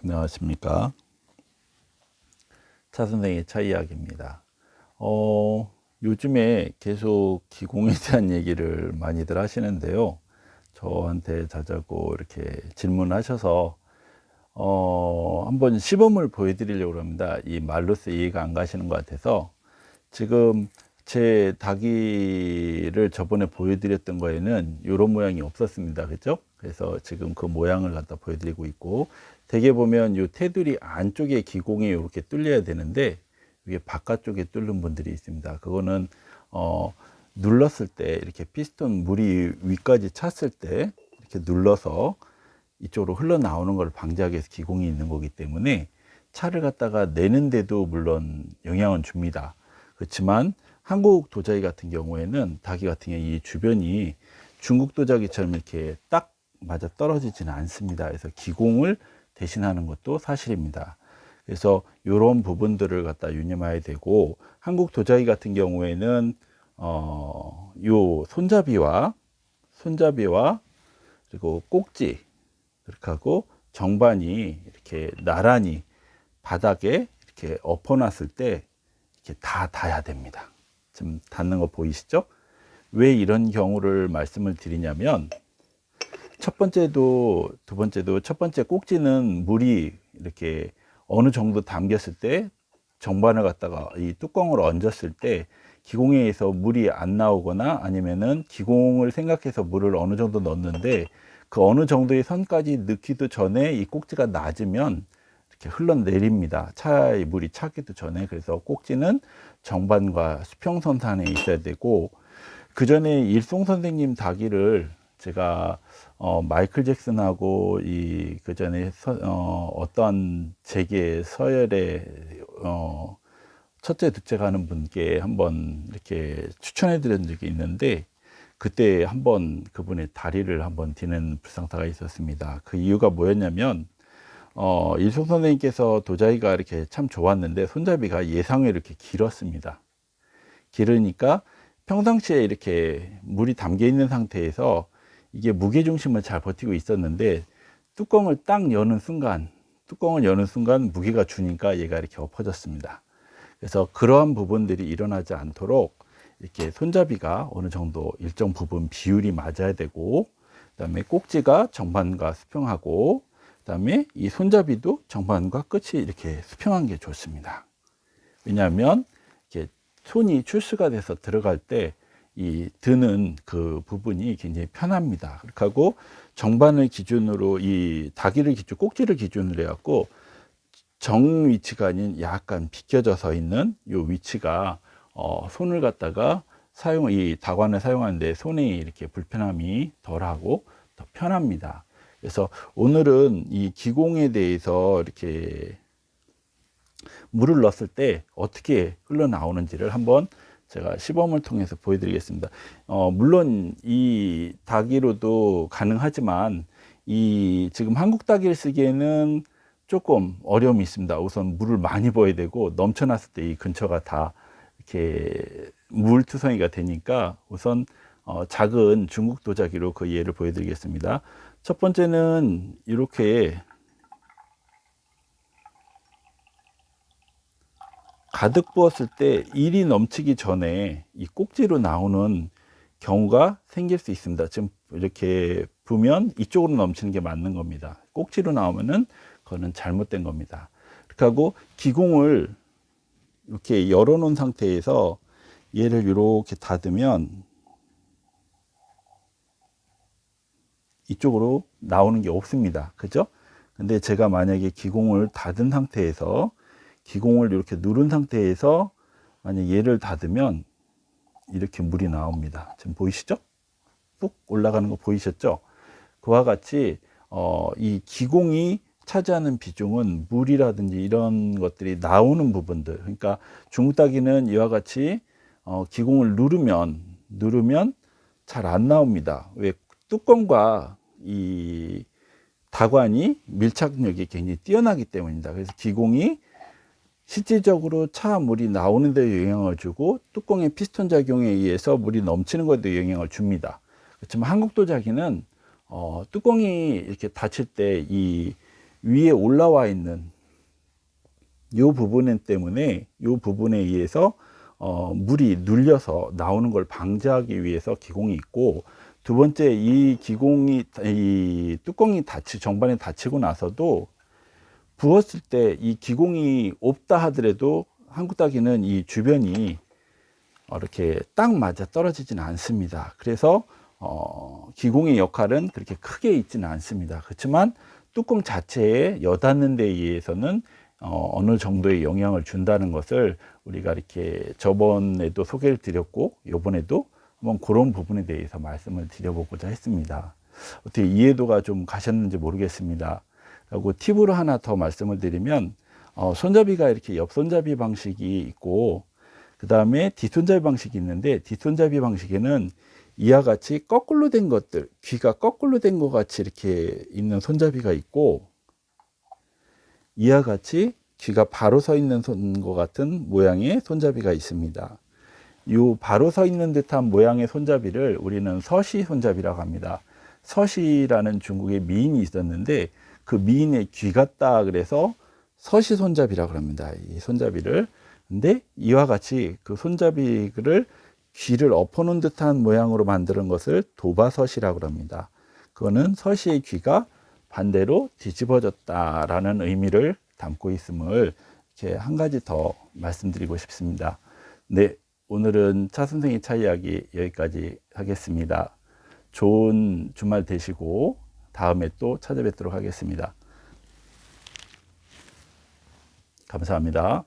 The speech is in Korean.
안녕하십니까. 차 선생의 차 이야기입니다. 요즘에 계속 기공에 대한 얘기를 많이들 하시는데요. 저한테 자자고 이렇게 질문하셔서, 한번 시범을 보여드리려고 합니다. 이 말로써 이해가 안 가시는 것 같아서. 지금 제 닭이를 저번에 보여드렸던 거에는 이런 모양이 없었습니다. 그죠? 그래서 지금 그 모양을 갖다 보여드리고 있고, 대개 보면 이 테두리 안쪽에 기공이 이렇게 뚫려야 되는데, 이게 바깥쪽에 뚫는 분들이 있습니다. 그거는, 눌렀을 때, 이렇게 피스톤 물이 위까지 찼을 때, 이렇게 눌러서 이쪽으로 흘러나오는 걸 방지하기 위해서 기공이 있는 거기 때문에, 차를 갖다가 내는데도 물론 영향은 줍니다. 그렇지만 한국 도자기 같은 경우에는 닭이 같은 경우 이 주변이 중국 도자기처럼 이렇게 딱 맞아 떨어지지는 않습니다. 그래서 기공을 대신하는 것도 사실입니다. 그래서 이런 부분들을 갖다 유념해야 되고, 한국 도자기 같은 경우에는 요 손잡이와 그리고 꼭지 이렇게 하고 정반이 이렇게 나란히 바닥에 이렇게 엎어놨을 때 이렇게 다 닿아야 됩니다. 지금 닿는 거 보이시죠? 왜 이런 경우를 말씀을 드리냐면, 첫 번째도 두 번째도 첫 번째 꼭지는 물이 이렇게 어느 정도 담겼을 때 정반을 갖다가 이 뚜껑을 얹었을 때 기공에 의해서 물이 안 나오거나 아니면은 기공을 생각해서 물을 어느 정도 넣었는데 그 어느 정도의 선까지 넣기도 전에 이 꼭지가 낮으면 이렇게 흘러내립니다. 차에 물이 차기도 전에. 그래서 꼭지는 정반과 수평선상에 있어야 되고, 그 전에 일송 선생님 닭이를 제가 마이클 잭슨하고 이 그 전에 어떤 재계 서열의 첫째 둘째 가는 분께 한번 이렇게 추천해 드린 적이 있는데, 그때 한번 그분의 다리를 한번 디는 불상사가 있었습니다. 그 이유가 뭐였냐면, 일송 선생님께서 도자기가 이렇게 참 좋았는데 손잡이가 예상외로 이렇게 길었습니다. 길으니까 평상시에 이렇게 물이 담겨 있는 상태에서 이게 무게 중심을 잘 버티고 있었는데, 뚜껑을 여는 순간 무게가 주니까 얘가 이렇게 엎어졌습니다. 그래서 그러한 부분들이 일어나지 않도록 이렇게 손잡이가 어느 정도 일정 부분 비율이 맞아야 되고, 그다음에 꼭지가 정반과 수평하고, 그다음에 이 손잡이도 정반과 끝이 이렇게 수평한 게 좋습니다. 왜냐하면 이렇게 손이 출수가 돼서 들어갈 때 이 드는 그 부분이 굉장히 편합니다. 그렇게 하고 정반을 기준으로 이 다기를 기준, 꼭지를 기준으로 해갖고 정 위치가 아닌 약간 비껴져서 있는 이 위치가 손을 갖다가 이 다관을 사용하는데 손이 이렇게 불편함이 덜하고 더 편합니다. 그래서 오늘은 이 기공에 대해서 이렇게 물을 넣었을 때 어떻게 흘러나오는지를 한번 제가 시범을 통해서 보여드리겠습니다. 물론 이 닭이로도 가능하지만 이 지금 한국 닭이를 쓰기에는 조금 어려움이 있습니다. 우선 물을 많이 부어야 되고 넘쳐났을 때 이 근처가 다 이렇게 물투성이가 되니까 우선 작은 중국 도자기로 그 예를 보여드리겠습니다. 첫 번째는 이렇게 가득 부었을 때 일이 넘치기 전에 이 꼭지로 나오는 경우가 생길 수 있습니다. 지금 이렇게 부면 이쪽으로 넘치는 게 맞는 겁니다. 꼭지로 나오면은 그거는 잘못된 겁니다. 그렇게 하고 기공을 이렇게 열어 놓은 상태에서 얘를 이렇게 닫으면 이쪽으로 나오는 게 없습니다. 그죠? 근데 제가 만약에 기공을 닫은 상태에서 기공을 이렇게 누른 상태에서 만약 얘를 닫으면 이렇게 물이 나옵니다. 지금 보이시죠? 뚝 올라가는 거 보이셨죠? 그와 같이 이 기공이 차지하는 비중은 물이라든지 이런 것들이 나오는 부분들, 그러니까 중국 닭이는 이와 같이 기공을 누르면 잘 안 나옵니다. 왜? 뚜껑과 이 다관이 밀착력이 굉장히 뛰어나기 때문입니다. 그래서 기공이 실질적으로 차 물이 나오는 데 영향을 주고 뚜껑의 피스톤 작용에 의해서 물이 넘치는 것에도 영향을 줍니다. 그렇지만 한국 도자기는 뚜껑이 이렇게 닫힐 때 이 위에 올라와 있는 요 부분 때문에 요 부분에 의해서 물이 눌려서 나오는 걸 방지하기 위해서 기공이 있고, 두 번째, 이 기공이, 이 뚜껑이 정반에 닫히고 나서도 부었을 때 이 기공이 없다 하더라도 한국 닭이는 이 주변이 이렇게 딱 맞아 떨어지지는 않습니다. 그래서 기공의 역할은 그렇게 크게 있지는 않습니다. 그렇지만 뚜껑 자체에 여닫는 데 의해서는 어느 정도의 영향을 준다는 것을 우리가 이렇게 저번에도 소개를 드렸고, 요번에도 한번 그런 부분에 대해서 말씀을 드려보고자 했습니다. 어떻게 이해도가 좀 가셨는지 모르겠습니다. 그리고 팁으로 하나 더 말씀을 드리면, 손잡이가 이렇게 옆 손잡이 방식이 있고, 그 다음에 뒷손잡이 방식이 있는데, 뒷손잡이 방식에는 이와 같이 거꾸로 된 것들, 귀가 거꾸로 된 것 같이 이렇게 있는 손잡이가 있고, 이와 같이 귀가 바로 서 있는 것 같은 모양의 손잡이가 있습니다. 이 바로 서 있는 듯한 모양의 손잡이를 우리는 서시 손잡이라고 합니다. 서시라는 중국의 미인이 있었는데, 그 미인의 귀 같다 그래서 서시 손잡이라고 합니다. 이 손잡이를. 근데 이와 같이 그 손잡이를 귀를 엎어놓은 듯한 모양으로 만드는 것을 도바서시라고 합니다. 그거는 서시의 귀가 반대로 뒤집어졌다라는 의미를 담고 있음을 이렇게 한 가지 더 말씀드리고 싶습니다. 네, 오늘은 차 선생의 차 이야기 여기까지 하겠습니다. 좋은 주말 되시고 다음에 또 찾아뵙도록 하겠습니다. 감사합니다.